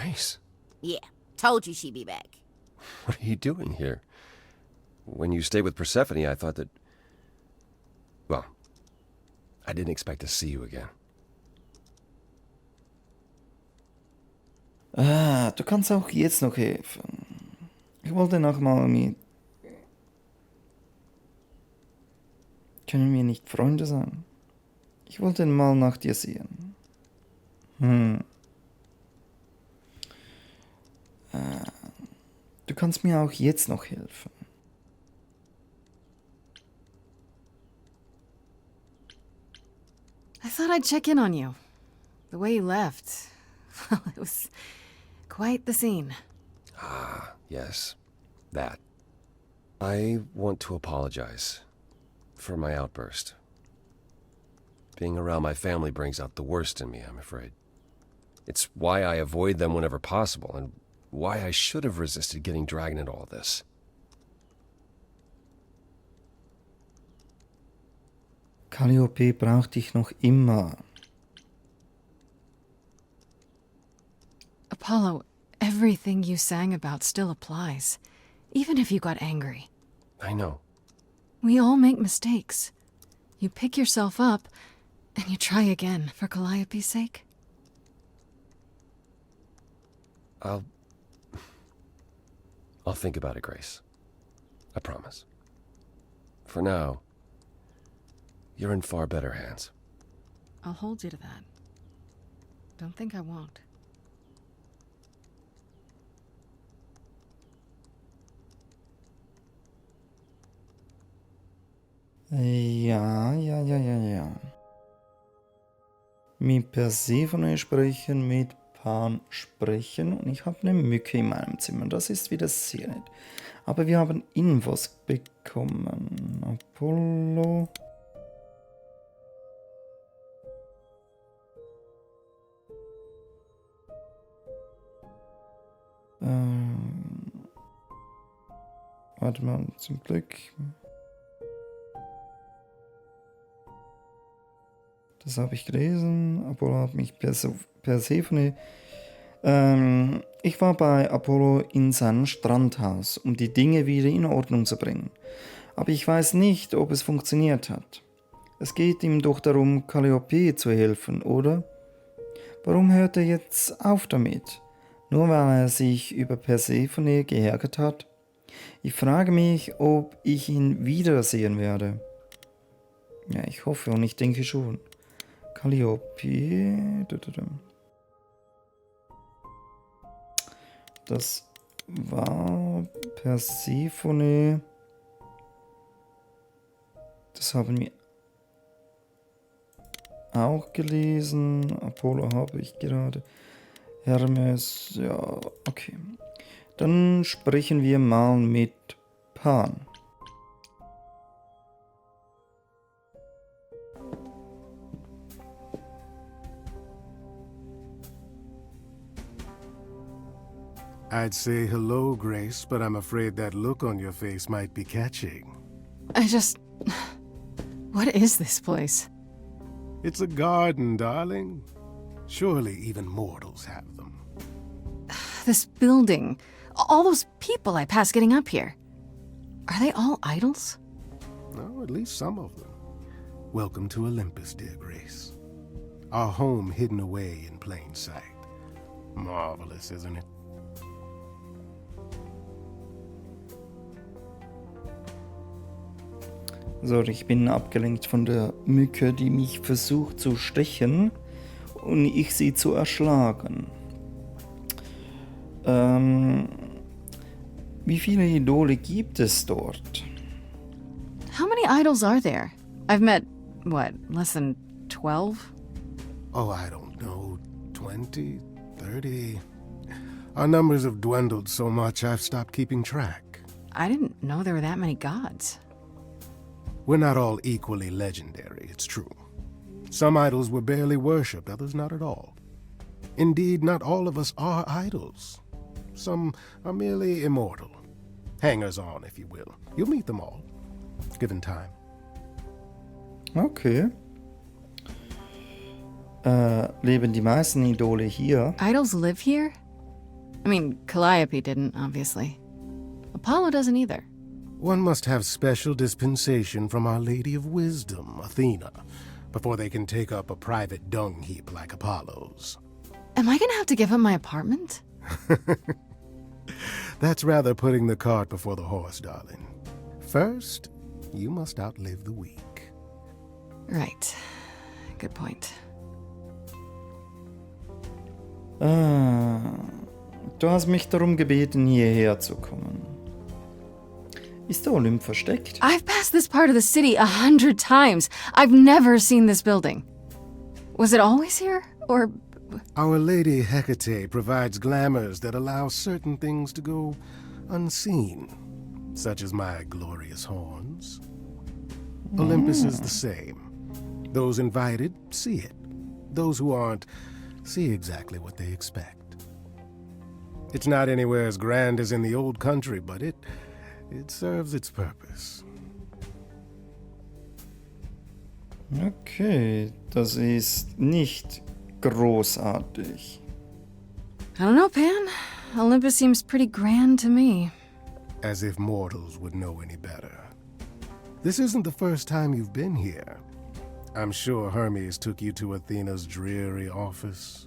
Grace? Yeah, told you she'd be back. What are you doing here? When you stayed with Persephone, I thought that... Well, I didn't expect to see you again. Du kannst auch jetzt noch helfen. Ich wollte noch mal mit... Können wir nicht Freunde sein? Ich wollte mal nach dir sehen. Du kannst mir auch jetzt noch helfen. I thought I'd check in on you. The way you left, well, it was quite the scene. Ah, yes. That. I want to apologize for my outburst. Being around my family brings out the worst in me, I'm afraid. It's why I avoid them whenever possible, and why I should have resisted getting dragged into all this. Calliope braucht dich noch immer. Apollo, everything you sang about still applies, even if you got angry. I know. We all make mistakes. You pick yourself up, and you try again for Calliope's sake. I'll think about it, Grace. I promise. For now, you're in far better hands. I'll hold you to that. Don't think I won't. Ja. Mit Persephone sprechen, mit Pan sprechen und ich habe eine Mücke in meinem Zimmer. Das ist wieder sehr nett. Aber wir haben Infos bekommen. Apollo. Warte mal, zum Glück. Das habe ich gelesen. Apollo hat mich Persephone. Ich war bei Apollo in seinem Strandhaus, um die Dinge wieder in Ordnung zu bringen. Aber ich weiß nicht, ob es funktioniert hat. Es geht ihm doch darum, Calliope zu helfen, oder? Warum hört er jetzt auf damit? Nur weil er sich über Persephone geärgert hat? Ich frage mich, ob ich ihn wiedersehen werde. Ja, ich hoffe und ich denke schon. Calliope. Das war Persephone. Das haben wir auch gelesen. Apollo habe ich gerade. Hermes, ja, okay. Dann sprechen wir mal mit Pan. I'd say hello, Grace, but I'm afraid that look on your face might be catching. What is this place? It's a garden, darling. Surely even mortals have them. This building, all those people I pass getting up here. Are they all idols? No, at least some of them. Welcome to Olympus, dear Grace. Our home hidden away in plain sight. Marvelous, isn't it? So, ich bin abgelenkt von der Mücke, die mich versucht zu stechen und ich sie zu erschlagen. Wie viele Idole gibt es dort? How many idols are there? I've met, less than 12? Oh, I don't know, 20, 30. Our numbers have dwindled so much I've stopped keeping track. I didn't know there were that many gods. We're not all equally legendary, it's true. Some idols were barely worshipped, others not at all. Indeed, not all of us are idols. Some are merely immortal. Hangers-on, if you will. You'll meet them all, given time. Okay. Leben die meisten Idole hier? Idols live here? I mean, Calliope didn't, obviously. Apollo doesn't either. One must have special dispensation from Our Lady of Wisdom, Athena, before they can take up a private dung heap like Apollo's. Am I gonna have to give up my apartment? That's rather putting the cart before the horse, darling. First, you must outlive the week. Right. Good point. Du hast mich darum gebeten, hierher zu kommen. Ist der Olymp versteckt? I've passed this part of the city 100 times. I've never seen this building. Was it always here? Or... Our Lady Hecate provides glamours that allow certain things to go unseen, such as my glorious horns. Olympus is the same. Those invited see it. Those who aren't see exactly what they expect. It's not anywhere as grand as in the old country, but it serves its purpose. Okay, das ist nicht großartig. I don't know, Pan. Olympus seems pretty grand to me. As if mortals would know any better. This isn't the first time you've been here. I'm sure Hermes took you to Athena's dreary office.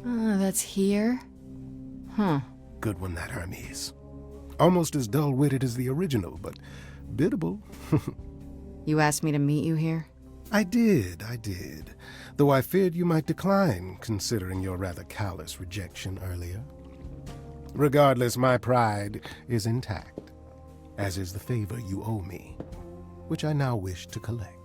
That's here? Huh. Good one, that Hermes. Almost as dull-witted as the original, but biddable. You asked me to meet you here? I did. Though I feared you might decline, considering your rather callous rejection earlier. Regardless, my pride is intact, as is the favor you owe me, which I now wish to collect.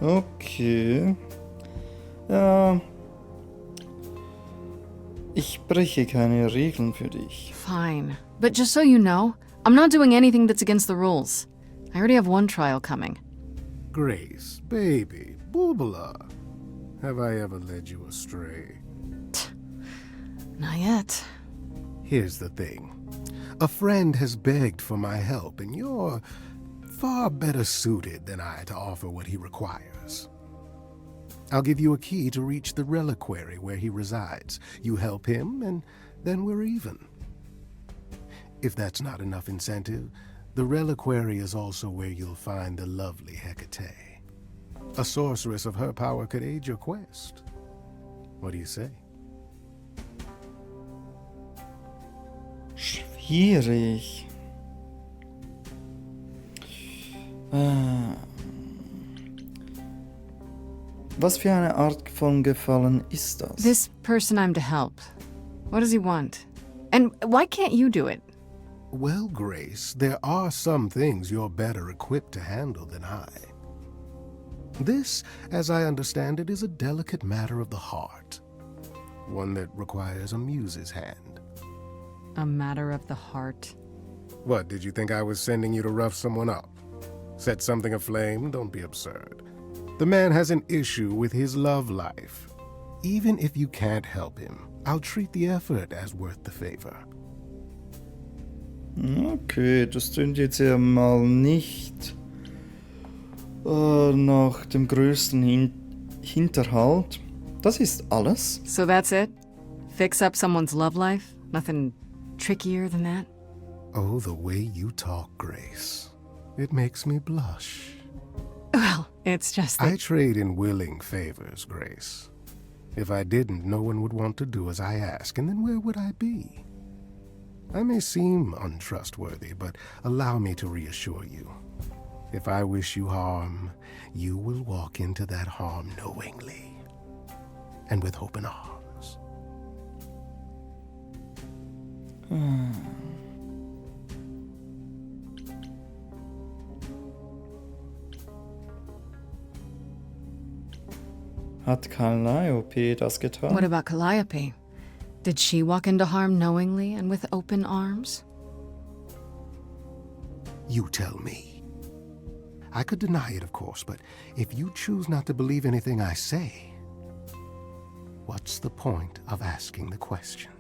Okay. Ja. Ich breche keine Regeln für dich. Fine. But just so you know, I'm not doing anything that's against the rules. I already have one trial coming. Grace, baby, Bulbula, have I ever led you astray? Not yet. Here's the thing. A friend has begged for my help, and you're far better suited than I to offer what he requires. I'll give you a key to reach the reliquary where he resides. You help him, and then we're even. If that's not enough incentive, the reliquary is also where you'll find the lovely Hecate. A sorceress of her power could aid your quest. What do you say? Schwierig. Was für eine Art von Gefallen ist das? This person I'm to help. What does he want? And why can't you do it? Well, Grace, there are some things you're better equipped to handle than I. This, as I understand it, is a delicate matter of the heart. One that requires a muse's hand. A matter of the heart. What, did you think I was sending you to rough someone up? Set something aflame? Don't be absurd. The man has an issue with his love life. Even if you can't help him, I'll treat the effort as worth the favor. Okay, das klingt jetzt ja mal nicht nach dem größten Hinterhalt. Das ist alles. So that's it? Fix up someone's love life? Nothing trickier than that? Oh, the way you talk, Grace. It makes me blush. Well, it's just that... I trade in willing favors, Grace. If I didn't, no one would want to do as I ask, and then where would I be? I may seem untrustworthy, but allow me to reassure you. If I wish you harm, you will walk into that harm knowingly, and with open arms. Hat Calliope das getan? What about Calliope? Did she walk into harm knowingly and with open arms? You tell me. I could deny it, of course, but if you choose not to believe anything I say, what's the point of asking the question?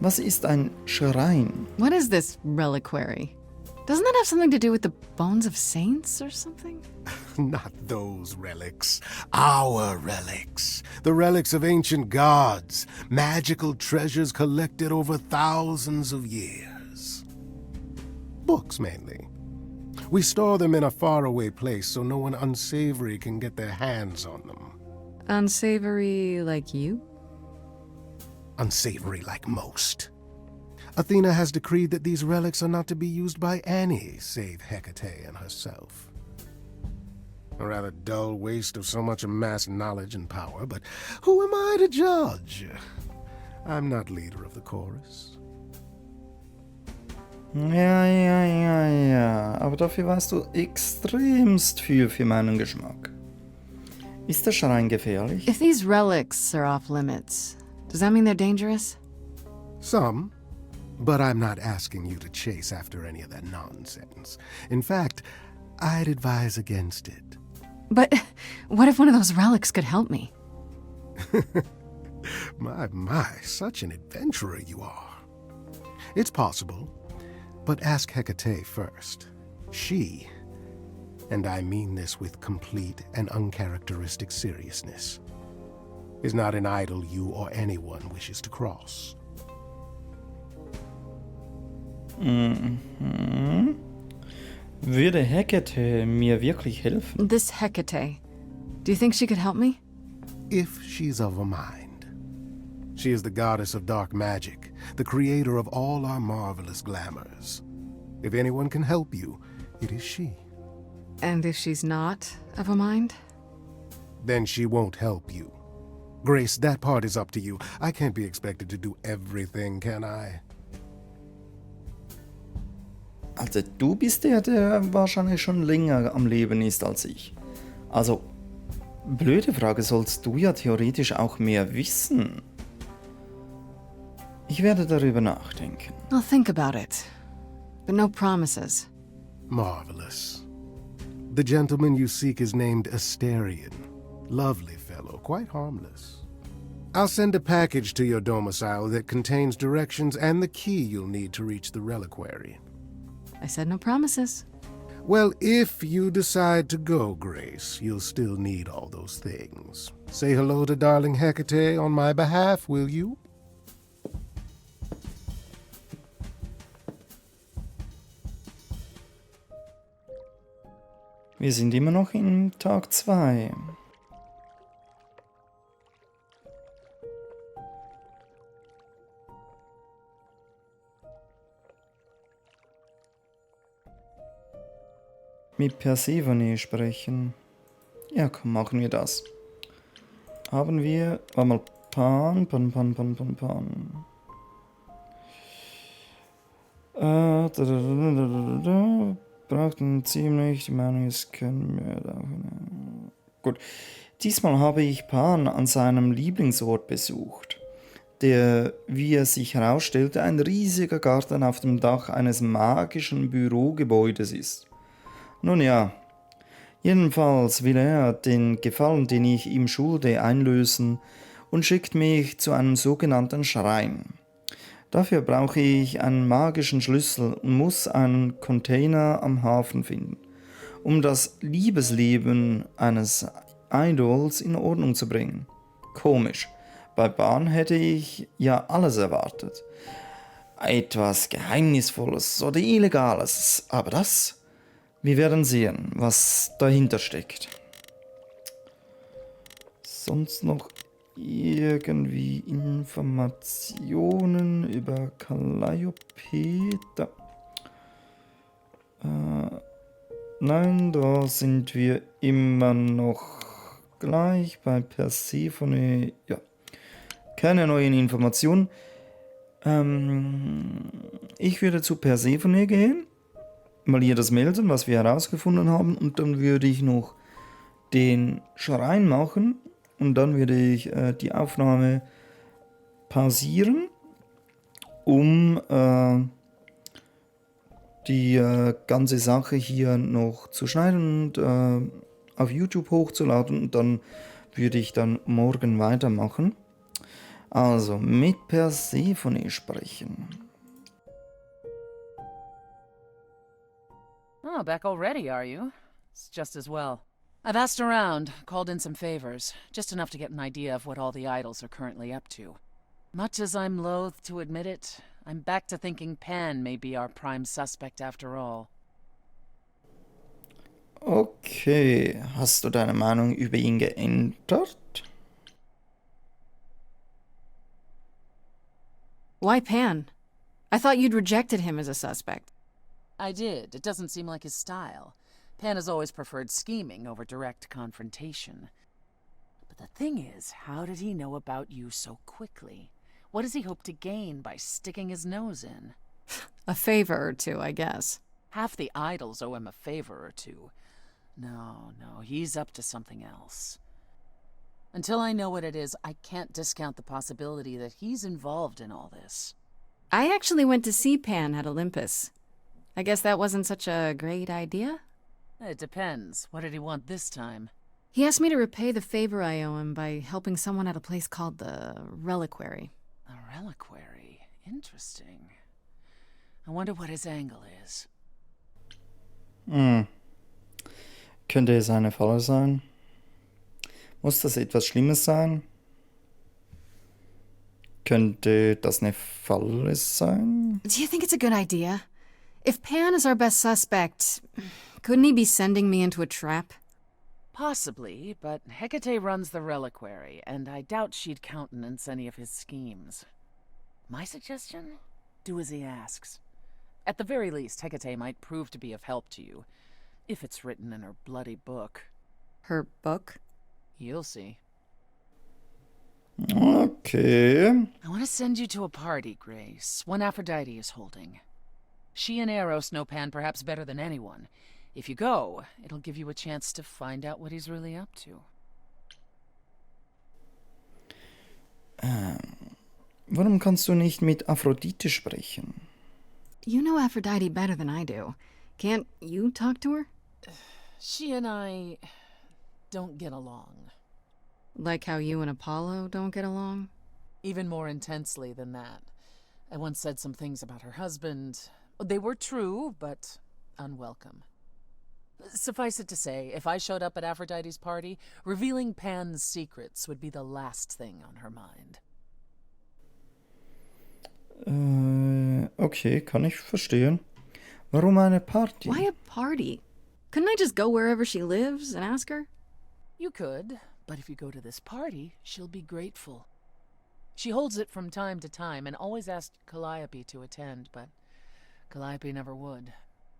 Was ist ein Schrein? What is this reliquary? Doesn't that have something to do with the bones of saints or something? Not those relics. Our relics. The relics of ancient gods. Magical treasures collected over thousands of years. Books, mainly. We store them in a faraway place so no one unsavory can get their hands on them. Unsavory like you? Unsavory like most. Athena has decreed that these relics are not to be used by any save Hecate and herself. A rather dull waste of so much amassed knowledge and power, but who am I to judge? I'm not leader of the chorus. Ja. Aber dafür weißt du extremst viel für meinen Geschmack. Ist der Schrein gefährlich? If these relics are off limits, does that mean they're dangerous? Some. But I'm not asking you to chase after any of that nonsense. In fact, I'd advise against it. But what if one of those relics could help me? My, such an adventurer you are. It's possible, but ask Hecate first. She, and I mean this with complete and uncharacteristic seriousness, is not an idol you or anyone wishes to cross. Würde Hecate mir wirklich helfen? This Hecate, do you think she could help me? If she's of a mind. She is the goddess of dark magic, the creator of all our marvelous glamours. If anyone can help you, it is she. And if she's not of a mind? Then she won't help you. Grace, that part is up to you. I can't be expected to do everything, can I? Also du bist der wahrscheinlich schon länger am Leben ist als ich. Also, blöde Frage, sollst du ja theoretisch auch mehr wissen. Ich werde darüber nachdenken. I'll think about it. But no promises. Marvelous. The gentleman you seek is named Asterion. Lovely fellow, quite harmless. I'll send a package to your domicile that contains directions and the key you'll need to reach the reliquary. I said no promises. Well, if you decide to go, Grace, you'll still need all those things. Say hello to darling Hecate on my behalf, will you? Wir sind immer noch in Tag 2. Mit Persephone sprechen. Ja, komm, machen wir das. Haben wir... Warte mal. Pan. Brauchten ziemlich... Die Meinung ist, können wir da... Gut. Diesmal habe ich Pan an seinem Lieblingsort besucht. Der, wie es sich herausstellte, ein riesiger Garten auf dem Dach eines magischen Bürogebäudes ist. Nun ja, jedenfalls will er den Gefallen, den ich ihm schulde, einlösen und schickt mich zu einem sogenannten Schrein. Dafür brauche ich einen magischen Schlüssel und muss einen Container am Hafen finden, um das Liebesleben eines Idols in Ordnung zu bringen. Komisch, bei Pan hätte ich ja alles erwartet. Etwas Geheimnisvolles oder Illegales, aber das... Wir werden sehen, was dahinter steckt. Sonst noch irgendwie Informationen über Calliope? Nein, da sind wir immer noch gleich bei Persephone. Ja, keine neuen Informationen. Ich würde zu Persephone gehen. Mal ihr das melden, was wir herausgefunden haben, und dann würde ich noch den Schrein machen und dann würde ich die Aufnahme pausieren, um die ganze Sache hier noch zu schneiden und auf YouTube hochzuladen, und dann würde ich dann morgen weitermachen. Also mit Persephone sprechen. Oh, back already, are you? It's just as well. I've asked around, called in some favors, just enough to get an idea of what all the idols are currently up to. Much as I'm loath to admit it, I'm back to thinking Pan may be our prime suspect after all. Okay, hast du deine Meinung über ihn geändert? Why Pan? I thought you'd rejected him as a suspect. I did. It doesn't seem like his style. Pan has always preferred scheming over direct confrontation. But the thing is, how did he know about you so quickly? What does he hope to gain by sticking his nose in? A favor or two, I guess. Half the idols owe him a favor or two. No, he's up to something else. Until I know what it is, I can't discount the possibility that he's involved in all this. I actually went to see Pan at Olympus. I guess that wasn't such a great idea? It depends. What did he want this time? He asked me to repay the favor I owe him by helping someone at a place called the Reliquary. A reliquary? Interesting. I wonder what his angle is. Könnte es eine Falle sein? Muss das etwas Schlimmes sein? Könnte das eine Falle sein? Do you think it's a good idea? If Pan is our best suspect, couldn't he be sending me into a trap? Possibly, but Hecate runs the reliquary, and I doubt she'd countenance any of his schemes. My suggestion? Do as he asks. At the very least, Hecate might prove to be of help to you, if it's written in her bloody book. Her book? You'll see. Okay. I want to send you to a party, Grace, one Aphrodite is holding. She and Eros know Pan perhaps better than anyone. If you go, it'll give you a chance to find out what he's really up to. Warum kannst du nicht mit Aphrodite sprechen? You know Aphrodite better than I do. Can't you talk to her? She and I don't get along. Like how you and Apollo don't get along? Even more intensely than that. I once said some things about her husband. They were true, but unwelcome. Suffice it to say, if I showed up at Aphrodite's party, revealing Pan's secrets would be the last thing on her mind. Okay, kann ich verstehen. Warum eine Party? Why a party? Couldn't I just go wherever she lives and ask her? You could, but if you go to this party, she'll be grateful. She holds it from time to time and always asked Calliope to attend, but Calliope never would.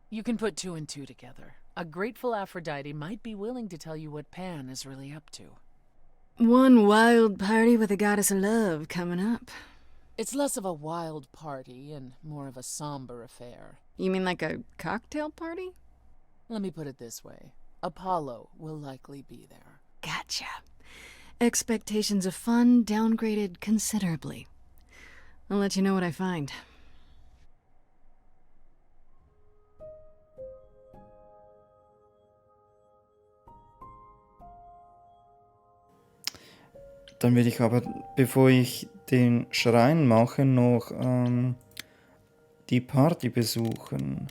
You can put two and two together. A grateful Aphrodite might be willing to tell you what Pan is really up to. One wild party with a goddess of love coming up. It's less of a wild party and more of a somber affair. You mean like a cocktail party? Let me put it this way. Apollo will likely be there. Gotcha. Expectations of fun downgraded considerably. I'll let you know what I find. Dann will ich aber, bevor ich den Schrein mache, noch die Party besuchen.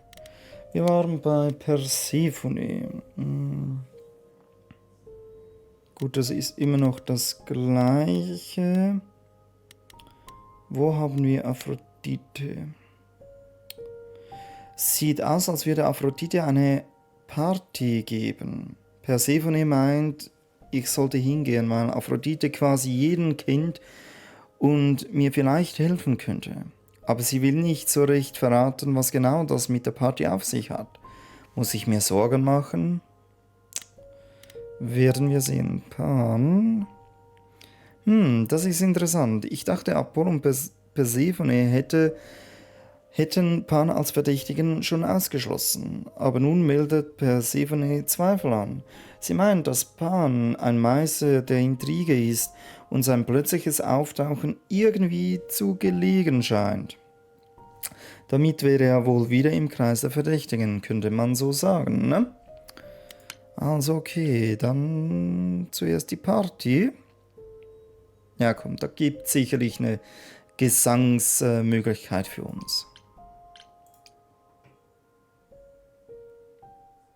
Wir waren bei Persephone. Gut, das ist immer noch das Gleiche. Wo haben wir Aphrodite? Sieht aus, als würde Aphrodite eine Party geben. Persephone meint, ich sollte hingehen, weil Aphrodite quasi jeden kennt und mir vielleicht helfen könnte. Aber sie will nicht so recht verraten, was genau das mit der Party auf sich hat. Muss ich mir Sorgen machen? Werden wir sehen. Pan. Das ist interessant. Ich dachte, Apollo und Persephone hätten Pan als Verdächtigen schon ausgeschlossen. Aber nun meldet Persephone Zweifel an. Sie meint, dass Pan ein Meister der Intrige ist und sein plötzliches Auftauchen irgendwie zu gelegen scheint. Damit wäre er wohl wieder im Kreis der Verdächtigen, könnte man so sagen, ne? Also okay, dann zuerst die Party. Ja komm, da gibt es sicherlich eine Gesangsmöglichkeit für uns.